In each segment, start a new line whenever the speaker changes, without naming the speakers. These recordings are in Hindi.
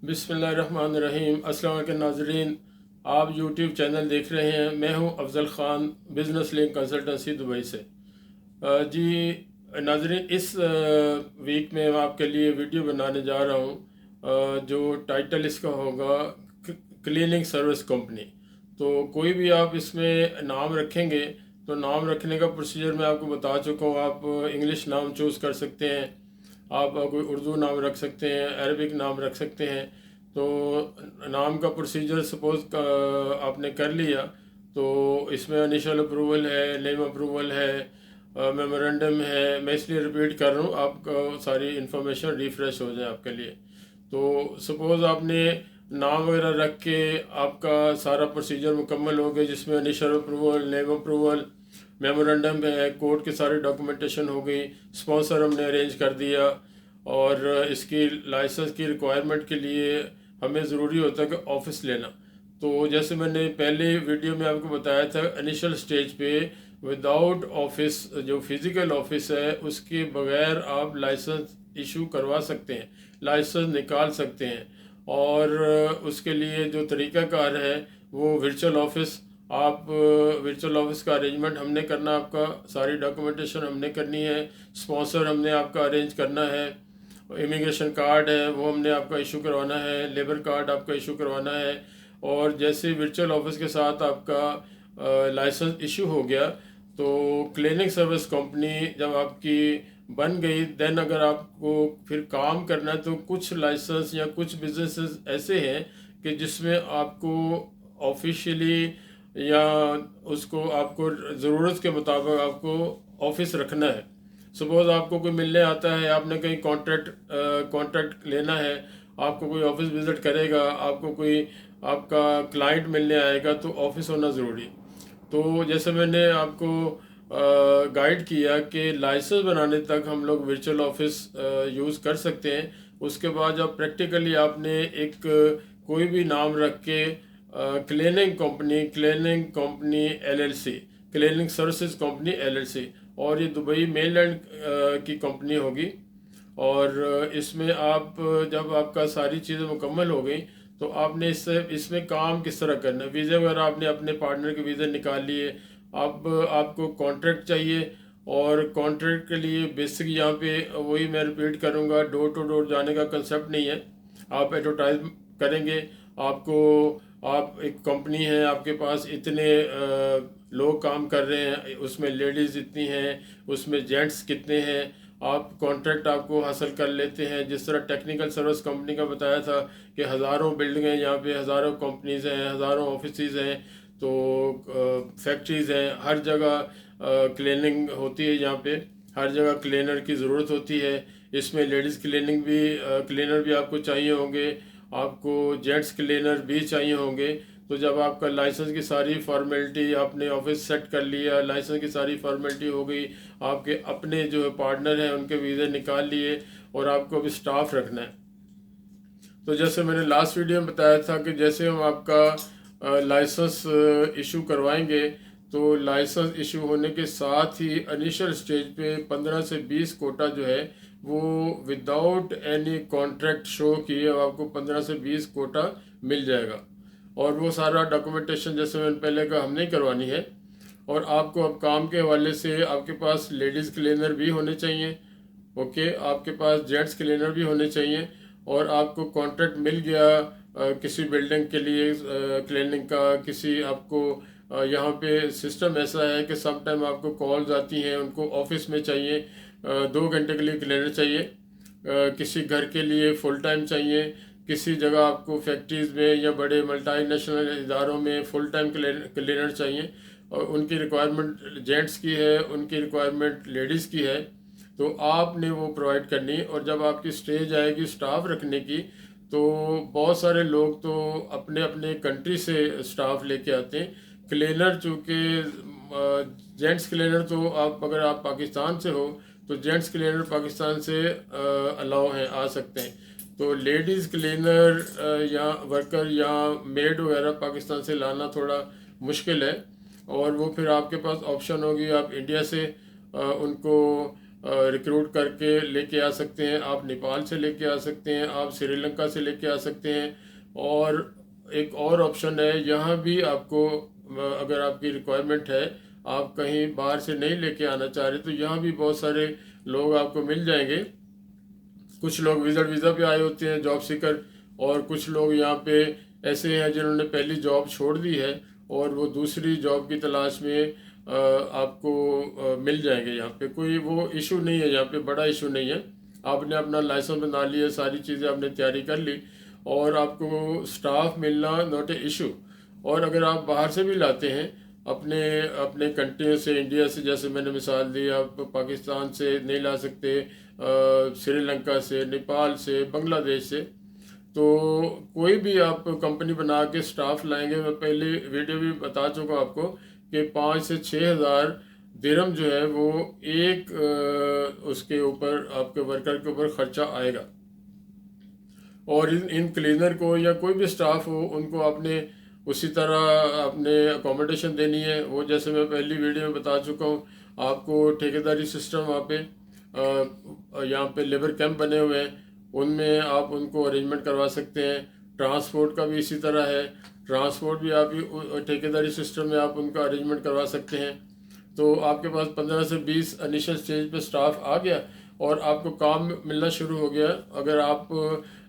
बिस्मिल्लाहिर्रहमानिर्रहीम। अस्सलाम वालेकुम नाज़रीन, आप यूट्यूब चैनल देख रहे हैं। मैं हूं Afzal Khan, business link consultancy Dubai से। जी नाज़रीन, इस वीक में मैं आपके लिए वीडियो बनाने जा रहा हूं, जो टाइटल इसका होगा क्लीनिंग सर्विस कंपनी। तो कोई भी आप इसमें नाम रखेंगे तो नाम रखने का प्रोसीजर मैं आपको बता चुका हूँ। आप इंग्लिश नाम चूज़ कर सकते हैं, आप कोई उर्दू नाम रख सकते हैं, अरबिक नाम रख सकते हैं। तो नाम का प्रोसीजर सपोज़ आपने कर लिया तो इसमें इनिशियल अप्रूवल है, नेम अप्रूवल है, मेमोरेंडम है। मैं इसलिए रिपीट कर रहा हूँ, आपको सारी इन्फॉर्मेशन रिफ़्रेश हो जाए आपके लिए। तो सपोज़ आपने नाम वगैरह रख के आपका सारा प्रोसीजर मुकम्मल हो गया, जिसमें initial approval, name approval, memorandum है, कोर्ट की सारी डॉक्यूमेंटेशन हो गई, स्पॉन्सर हमने अरेंज कर दिया। और इसकी लाइसेंस की रिक्वायरमेंट के लिए हमें ज़रूरी होता है कि ऑफिस लेना। तो जैसे मैंने पहले वीडियो में आपको बताया था, इनिशियल स्टेज पे विदाउट ऑफिस, जो फिज़िकल ऑफिस है उसके बगैर आप लाइसेंस इशू करवा सकते हैं, लाइसेंस निकाल सकते हैं। और उसके लिए जो तरीक़ाकार है वो वर्चुअल ऑफिस, आप वर्चुअल ऑफिस का अरेंजमेंट हमने करना, आपका सारी डॉक्यूमेंटेशन हमने करनी है, स्पॉन्सर हमने आपका अरेंज करना है, इमिग्रेशन कार्ड है वो हमने आपका इशू करवाना है, लेबर कार्ड आपका इशू करवाना है। और जैसे वर्चुअल ऑफिस के साथ आपका लाइसेंस इशू हो गया तो क्लीनिंग सर्विस कंपनी जब आपकी बन गई, देन अगर आपको फिर काम करना है तो कुछ लाइसेंस या कुछ बिजनेसेस ऐसे हैं कि जिसमें आपको ऑफिशियली या उसको आपको ज़रूरत के मुताबिक आपको ऑफिस रखना है। सपोज़ आपको कोई मिलने आता है, आपने कहीं कॉन्ट्रैक्ट लेना है, आपको कोई ऑफिस विज़िट करेगा, आपको कोई आपका क्लाइंट मिलने आएगा तो ऑफिस होना ज़रूरी। तो जैसे मैंने आपको गाइड किया कि लाइसेंस बनाने तक हम लोग वर्चुअल ऑफिस यूज़ कर सकते हैं। उसके बाद जब प्रैक्टिकली आपने एक कोई भी नाम रख के cleaning company LLC, cleaning services company LLC, और ये दुबई मेनलैंड की कंपनी होगी। और इसमें आप जब आपका सारी चीज़ें मुकम्मल हो गई तो आपने इसमें काम किस तरह करना है। वीज़े वगैरह आपने अपने पार्टनर के वीज़े निकाल लिए। अब आपको कॉन्ट्रैक्ट चाहिए, और कॉन्ट्रैक्ट के लिए बेसिक यहाँ पे वही मैं रिपीट करूँगा, डोर टू डोर जाने का कंसेप्ट नहीं है। आप एडवर्टाइज करेंगे, आपको आप एक कंपनी है, आपके पास इतने लोग काम कर रहे हैं, उसमें लेडीज़ इतनी हैं, उसमें जेंट्स कितने हैं, आप कॉन्ट्रैक्ट आपको हासिल कर लेते हैं। जिस तरह टेक्निकल सर्विस कंपनी का बताया था कि हज़ारों बिल्डिंगें यहाँ पे, हज़ारों कंपनीज़ हैं, हज़ारों ऑफिसेज हैं, तो फैक्ट्रीज़ हैं, हर जगह क्लीनिंग होती है यहाँ पे, हर जगह क्लीनर की ज़रूरत होती है। इसमें लेडीज़ क्लीनर भी आपको चाहिए होंगे, आपको जेंट्स क्लीनर भी चाहिए होंगे। तो जब आपका लाइसेंस की सारी फॉर्मेलिटी, आपने ऑफिस सेट कर लिया, लाइसेंस की सारी फॉर्मेलिटी हो गई, आपके अपने जो पार्टनर हैं उनके वीज़े निकाल लिए, और आपको अभी स्टाफ रखना है। तो जैसे मैंने लास्ट वीडियो में बताया था कि जैसे हम आपका लाइसेंस इशू करवाएंगे तो लाइसेंस इशू होने के साथ ही इनिशियल स्टेज पे 15 से 20 कोटा जो है वो विदाउट एनी कॉन्ट्रैक्ट शो किए आपको 15 से 20 कोटा मिल जाएगा। और वो सारा डॉक्यूमेंटेशन जैसे मैंने पहले कहा हमने ही करवानी है। और आपको अब काम के हवाले से आपके पास लेडीज़ क्लीनर भी होने चाहिए, ओके, आपके पास जेंट्स क्लीनर भी होने चाहिए। और आपको कॉन्ट्रैक्ट मिल गया किसी बिल्डिंग के लिए क्लीनिंग का, किसी आपको यहाँ पे सिस्टम ऐसा है कि सम टाइम आपको कॉल्स आती हैं, उनको ऑफिस में चाहिए, 2 घंटे के लिए क्लीनर चाहिए, किसी घर के लिए फुल टाइम चाहिए, किसी जगह आपको फैक्ट्रीज़ में या बड़े मल्टीनेशनल इदारों में फुल टाइम क्लीनर चाहिए। और उनकी रिक्वायरमेंट जेंट्स की है, उनकी रिक्वायरमेंट लेडीज़ की है, तो आपने वो प्रोवाइड करनी। और जब आपकी स्टेज आएगी स्टाफ रखने की, तो बहुत सारे लोग तो अपने अपने कंट्री से स्टाफ लेके आते हैं। क्लीनर चूँकि जेंट्स क्लीनर तो आप अगर आप पाकिस्तान से हो तो जेंट्स क्लीनर पाकिस्तान से अलाउ हैं, आ सकते हैं। तो लेडीज़ क्लीनर या वर्कर या मेड वगैरह पाकिस्तान से लाना थोड़ा मुश्किल है। और वो फिर आपके पास ऑप्शन होगी, आप इंडिया से उनको रिक्रूट करके लेके आ सकते हैं, आप नेपाल से लेके आ सकते हैं, आप श्रीलंका से लेके आ सकते हैं। और एक और ऑप्शन है, यहाँ भी आपको अगर आपकी रिक्वायरमेंट है, आप कहीं बाहर से नहीं लेके आना चाह रहे, तो यहाँ भी बहुत सारे लोग आपको मिल जाएंगे। कुछ लोग विजिट वीज़ा पे आए होते हैं, जॉब सीकर, और कुछ लोग यहाँ पे ऐसे हैं जिन्होंने पहली जॉब छोड़ दी है और वो दूसरी जॉब की तलाश में आपको मिल जाएंगे। यहाँ पे कोई वो इशू नहीं है, यहाँ पे बड़ा इशू नहीं है। आपने अपना लाइसेंस बना लिया, सारी चीज़ें आपने तैयारी कर ली, और आपको स्टाफ मिलना नॉट ए इशू। और अगर आप बाहर से भी लाते हैं, अपने अपने कंट्री से, इंडिया से, जैसे मैंने मिसाल दी, आप पाकिस्तान से नहीं ला सकते, श्रीलंका से, नेपाल से, बांग्लादेश से, तो कोई भी आप कंपनी बना के स्टाफ लाएंगे। मैं पहले वीडियो भी बता चुका हूँ आपको कि 5 से 6 हज़ार दिरहम जो है वो एक उसके ऊपर, आपके वर्कर के ऊपर खर्चा आएगा। और इन क्लीनर को या कोई भी स्टाफ हो, उनको आपने उसी तरह अपने अकोमोडेशन देनी है। वो जैसे मैं पहली वीडियो में बता चुका हूँ, आपको ठेकेदारी सिस्टम वहाँ पे यहाँ पे लेबर कैंप बने हुए हैं, उनमें आप उनको अरेंजमेंट करवा सकते हैं। ट्रांसपोर्ट का भी इसी तरह है, ट्रांसपोर्ट भी आप ठेकेदारी सिस्टम में आप उनका अरेंजमेंट करवा सकते हैं। तो आपके पास 15 से 20 इनिशियल स्टेज पे स्टाफ आ गया और आपको काम मिलना शुरू हो गया। अगर आप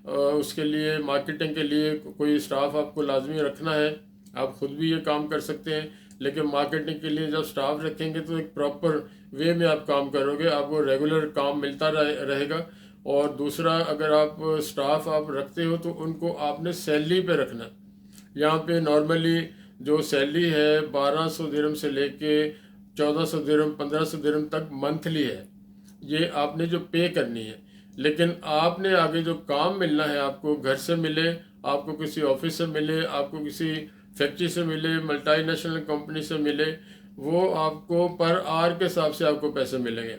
उसके लिए मार्केटिंग के लिए कोई स्टाफ आपको लाजमी रखना है, आप खुद भी ये काम कर सकते हैं, लेकिन मार्केटिंग के लिए जब स्टाफ रखेंगे तो एक प्रॉपर वे में आप काम करोगे, आपको रेगुलर काम मिलता रहेगा। और दूसरा, अगर आप स्टाफ आप रखते हो तो उनको आपने सैलरी पे रखना है। यहाँ पे नॉर्मली जो सैलरी है 1200 दिरहम से लेके 1400 दिरहम, 1500 दिरहम तक मंथली है, ये आपने जो पे करनी है। लेकिन आपने आगे जो काम मिलना है, आपको घर से मिले, आपको किसी ऑफिस से मिले, आपको किसी फैक्ट्री से मिले, मल्टीनेशनल कंपनी से मिले, वो आपको पर आवर के हिसाब से आपको पैसे मिलेंगे।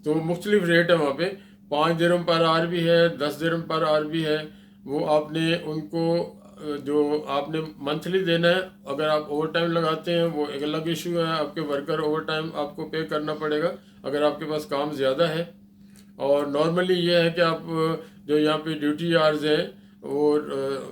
तो मुख्तलिफ रेट है वहाँ पे, 5 दिरहम पर आवर भी है, 10 दिरहम पर आवर भी है। वो आपने उनको जो आपने मंथली देना है। अगर आप ओवर टाइम लगाते हैं वो एक अलग इशू है, आपके वर्कर ओवर टाइम आपको पे करना पड़ेगा अगर आपके पास काम ज़्यादा है। और नॉर्मली ये है कि आप जो यहाँ पे ड्यूटी आवर्स हैं वो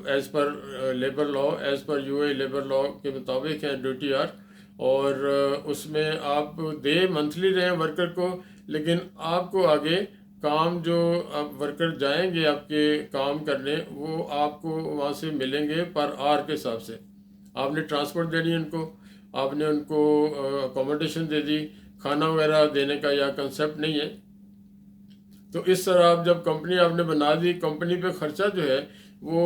as per labour law, as per UAE labour law के मुताबिक है ड्यूटी आवर। और उसमें आप दे मंथली रहे वर्कर को, लेकिन आपको आगे काम जो आप वर्कर जाएंगे आपके काम करने, वो आपको वहाँ से मिलेंगे पर आवर के हिसाब से। आपने ट्रांसपोर्ट देनी है उनको, आपने उनको अकोमोडेशन दे दी, खाना वगैरह देने का या कंसेप्ट नहीं है। तो इस तरह आप जब कंपनी आपने बना दी, कंपनी पे खर्चा जो है वो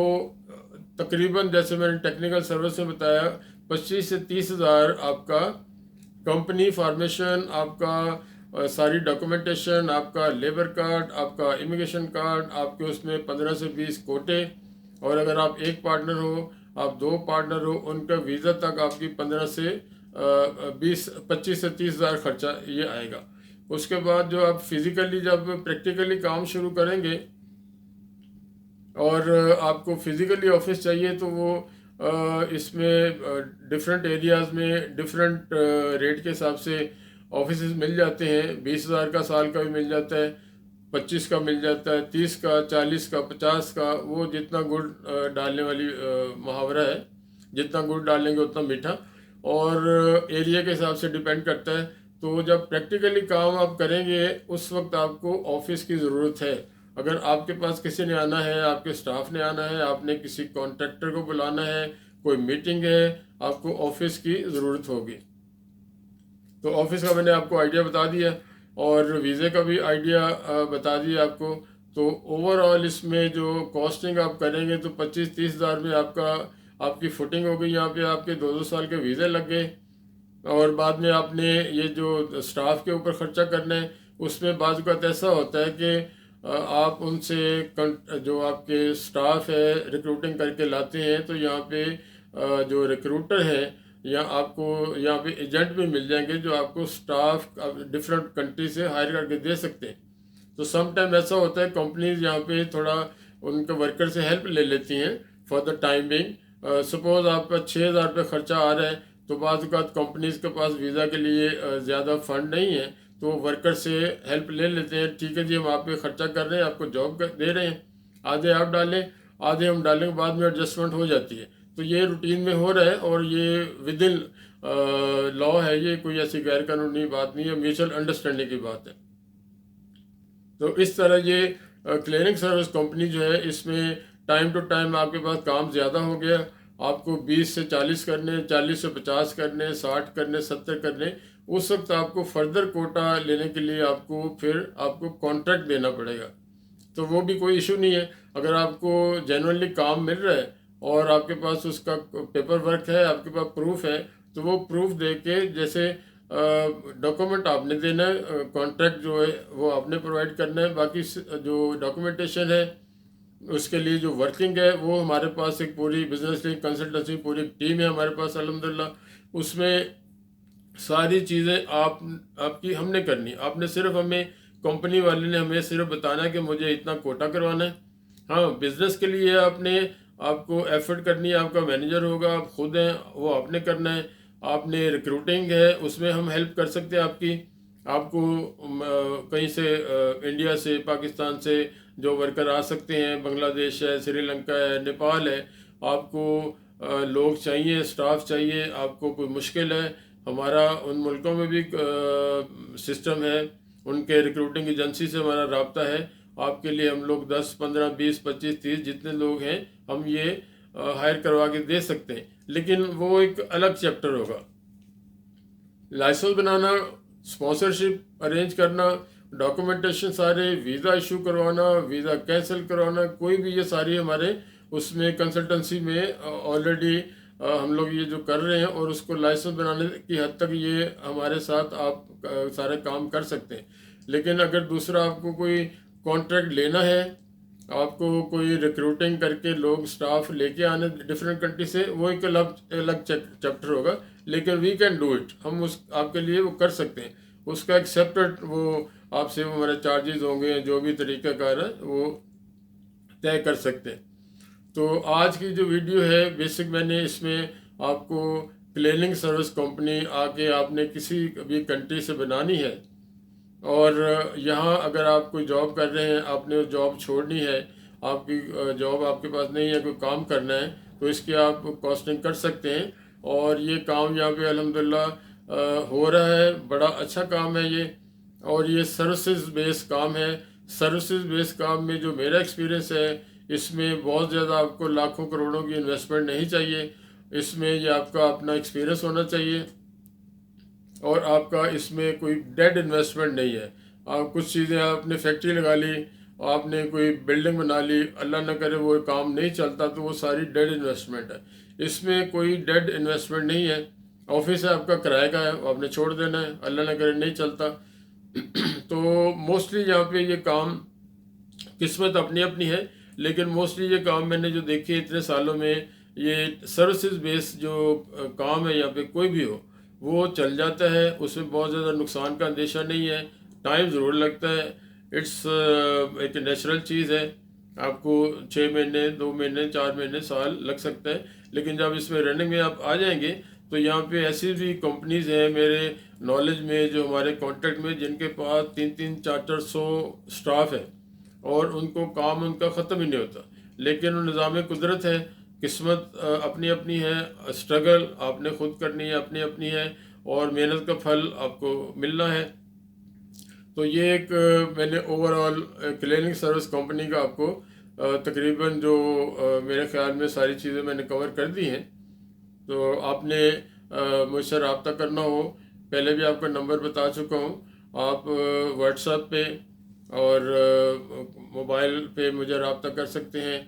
तकरीबन, जैसे मैंने टेक्निकल सर्विस में बताया, 25 से 30 हज़ार आपका कंपनी फॉर्मेशन, आपका सारी डॉक्यूमेंटेशन, आपका लेबर कार्ड, आपका इमिग्रेशन कार्ड, आपके उसमें 15 से 20 कोटे, और अगर आप एक पार्टनर हो, आप 2 पार्टनर हो, उनका वीज़ा तक आपकी 15 से 25 से 30 हज़ार खर्चा ये आएगा। उसके बाद जो आप फिज़िकली जब प्रैक्टिकली काम शुरू करेंगे और आपको फिज़िकली ऑफिस चाहिए, तो वो इसमें डिफरेंट एरियाज़ में डिफरेंट रेट के हिसाब से ऑफिस मिल जाते हैं। 20,000 का साल का भी मिल जाता है, 25 का मिल जाता है, 30 का, 40 का, 50 का। वो जितना गुड़ डालने वाली मुहावरा है, जितना गुड़ डालेंगे उतना मीठा, और एरिया के हिसाब से डिपेंड करता है। तो जब प्रैक्टिकली काम आप करेंगे उस वक्त आपको ऑफिस की ज़रूरत है। अगर आपके पास किसी ने आना है, आपके स्टाफ ने आना है, आपने किसी कॉन्ट्रैक्टर को बुलाना है, कोई मीटिंग है, आपको ऑफिस की ज़रूरत होगी। तो ऑफिस का मैंने आपको आइडिया बता दिया और वीज़े का भी आइडिया बता दिया आपको। तो ओवरऑल इसमें जो कॉस्टिंग आप करेंगे तो 25-30 हज़ार में आपकी फुटिंग हो गई। यहाँ पे आपके 2-2 साल के वीज़े लग गए, और बाद में आपने ये जो स्टाफ के ऊपर ख़र्चा करना है, उसमें बाज़ वक़्त ऐसा होता है कि आप उनसे जो आपके स्टाफ है रिक्रूटिंग करके लाते हैं, तो यहाँ पे जो रिक्रूटर है, या आपको यहाँ पे एजेंट भी मिल जाएंगे जो आपको स्टाफ डिफरेंट कंट्री से हायर करके दे सकते हैं। तो सम टाइम ऐसा होता है कंपनीज यहाँ पे थोड़ा उनके वर्कर से हेल्प ले लेती हैं for the time being. Suppose आपका 6,000 रुपये खर्चा आ रहा है, तो बाज़ औक़ात कंपनीज के पास वीज़ा के लिए ज़्यादा फंड नहीं है, तो वर्कर से हेल्प ले लेते हैं, ठीक है जी हम आप पे खर्चा कर रहे हैं, आपको जॉब दे रहे हैं, आधे आप डालें आधे हम डालेंगे, बाद में एडजस्टमेंट हो जाती है। तो ये रूटीन में हो रहा है और ये विद इन लॉ है, ये कोई ऐसी गैर कानूनी बात नहीं है, म्यूचुअल अंडरस्टैंडिंग की बात है। तो इस तरह ये क्लियरिंग सर्विस कंपनी जो है, इसमें टाइम टू टाइम आपके पास काम ज़्यादा हो गया, आपको 20 से 40 करने, 40 से 50 करने, 60 करने, 70 करने, उस वक्त आपको फर्दर कोटा लेने के लिए आपको कॉन्ट्रैक्ट देना पड़ेगा। तो वो भी कोई इशू नहीं है, अगर आपको जेन्युइनली काम मिल रहा है और आपके पास उसका पेपर वर्क है, आपके पास प्रूफ है, तो वो प्रूफ दे के, जैसे डॉक्यूमेंट आपने देना है, कॉन्ट्रैक्ट जो है वो आपने प्रोवाइड करना है, बाकी जो डॉक्यूमेंटेशन है उसके लिए जो वर्किंग है वो हमारे पास एक पूरी बिजनेस लिंक कंसल्टेंसी पूरी टीम है हमारे पास अल्हम्दुलिल्लाह। उसमें सारी चीज़ें आपकी हमने करनी, आपने सिर्फ हमें, कंपनी वाले ने हमें सिर्फ बताना है कि मुझे इतना कोटा करवाना है। हाँ, बिजनेस के लिए आपको एफर्ट करनी है, आपका मैनेजर होगा, आप खुद हैं, वो आपने करना है। आपने रिक्रूटिंग है, उसमें हम हेल्प कर सकते हैं आपकी, आपको कहीं से इंडिया से, पाकिस्तान से जो वर्कर आ सकते हैं, बांग्लादेश है, श्रीलंका है, नेपाल है, आपको लोग चाहिए, स्टाफ चाहिए, आपको कोई मुश्किल है, हमारा उन मुल्कों में भी सिस्टम है, उनके रिक्रूटिंग एजेंसी से हमारा राब्ता है, आपके लिए हम लोग 10, 15, 20, 25, 30 जितने लोग हैं हम ये हायर करवा के दे सकते हैं। लेकिन वो एक अलग चैप्टर होगा। लाइसेंस बनाना, स्पॉन्सरशिप अरेंज करना, डॉक्यूमेंटेशन सारे, वीज़ा इशू करवाना, वीज़ा कैंसिल करवाना, कोई भी ये सारी हमारे उसमें कंसल्टेंसी में ऑलरेडी हम लोग ये जो कर रहे हैं, और उसको लाइसेंस बनाने की हद तक ये हमारे साथ आप सारे काम कर सकते हैं। लेकिन अगर दूसरा आपको कोई कॉन्ट्रैक्ट लेना है, आपको कोई रिक्रूटिंग करके लोग स्टाफ लेके आने डिफरेंट कंट्री से, वो एक अलग चैप्टर होगा। लेकिन वी कैन डू इट, हम उस आपके लिए वो कर सकते हैं। उसका एक सेपरेट वो आपसे वो हमारे चार्जेस होंगे, जो भी तरीक़ाकार है वो तय कर सकते हैं। तो आज की जो वीडियो है बेसिक, मैंने इसमें आपको क्लीनिंग सर्विस कंपनी आके आपने किसी भी कंट्री से बनानी है, और यहाँ अगर आप कोई जॉब कर रहे हैं, आपने जॉब छोड़नी है, आपकी जॉब आपके पास नहीं है, कोई काम करना है, तो इसकी आप कॉस्टिंग कर सकते हैं। और ये काम यहाँ पे अल्हम्दुलिल्लाह हो रहा है, बड़ा अच्छा काम है ये, और ये सर्विसेज बेस्ड काम है। सर्विसेज बेस्ड काम में जो मेरा एक्सपीरियंस है, इसमें बहुत ज़्यादा आपको लाखों करोड़ों की इन्वेस्टमेंट नहीं चाहिए, इसमें ये आपका अपना एक्सपीरियंस होना चाहिए, और आपका इसमें कोई डेड इन्वेस्टमेंट नहीं है। आप कुछ चीज़ें, आपने फैक्ट्री लगा ली, आपने कोई बिल्डिंग बना ली, अल्लाह न करे वो काम नहीं चलता, तो वो सारी डेड इन्वेस्टमेंट है। इसमें कोई डेड इन्वेस्टमेंट नहीं है। ऑफिस है आपका, किराए का है, आपने छोड़ देना है, अल्लाह न करे नहीं चलता। तो मोस्टली यहाँ पे ये काम, किस्मत अपनी अपनी है, लेकिन मोस्टली ये काम मैंने जो देखे इतने सालों में, ये सर्विसेज बेस्ड जो काम है, यहाँ पे कोई भी हो वो चल जाता है, उसमें बहुत ज़्यादा नुकसान का अंदेशा नहीं है। टाइम ज़रूर लगता है, इट्स एक नेचुरल चीज़ है, आपको 6 महीने, 2 महीने, 4 महीने, साल लग सकता है, लेकिन जब इसमें रनिंग में आप आ जाएंगे, तो यहाँ पे ऐसी भी कंपनीज हैं मेरे नॉलेज में, जो हमारे कॉन्टेक्ट में, जिनके पास 300, 400 स्टाफ है, और उनको काम उनका ख़त्म ही नहीं होता। लेकिन वो निज़ाम कुदरत है, किस्मत अपनी अपनी है, स्ट्रगल आपने खुद करनी है, अपनी अपनी है, और मेहनत का फल आपको मिलना है। तो ये एक मैंने ओवरऑल क्लीनिंग सर्विस कंपनी का आपको तकरीबन जो मेरे ख्याल में सारी चीज़ें मैंने कवर कर दी हैं। तो आपने मुझसे रब्ता करना हो, पहले भी आपका नंबर बता चुका हूँ, आप व्हाट्सएप पे और मोबाइल पे मुझे रब्ता कर सकते हैं,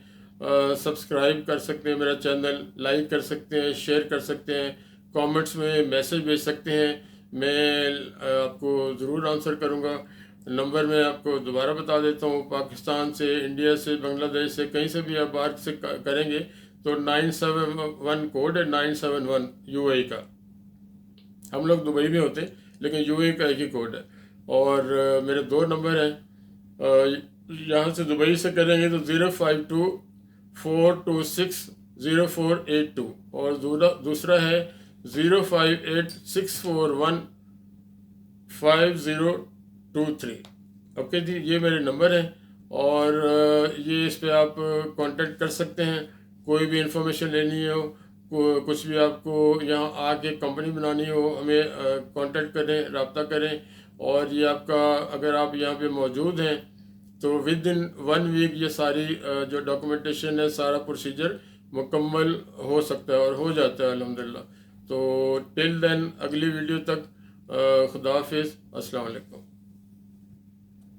सब्सक्राइब कर सकते हैं मेरा चैनल, लाइक कर सकते हैं, शेयर कर सकते हैं, कमेंट्स में मैसेज भेज सकते हैं, मैं आपको ज़रूर आंसर करूँगा। नंबर मैं आपको दोबारा बता देता हूँ, पाकिस्तान से, इंडिया से, बांग्लादेश से, कहीं से भी आप बाहर से करेंगे तो 971 कोड है, 971 यूएई का। हम लोग दुबई में होते, लेकिन यूएई का एक ही कोड है। और मेरे 2 नंबर हैं, यहाँ से दुबई से करेंगे तो 052-426-0482, और दूसरा है 058-641 5023। ओके जी, ये मेरे नंबर हैं और ये इस पे आप कांटेक्ट कर सकते हैं। कोई भी इंफॉर्मेशन लेनी हो, कुछ भी आपको यहाँ आके कंपनी बनानी हो, हमें कांटेक्ट करें, रब्ता करें। और ये आपका, अगर आप यहाँ पे मौजूद हैं तो विद इन 1 वीक ये सारी जो डॉक्यूमेंटेशन है, सारा प्रोसीजर मुकम्मल हो सकता है और हो जाता है अल्हम्दुलिल्लाह। तो टिल देन, अगली वीडियो तक खुदा हाफिज़, अस्सलाम वालेकुम।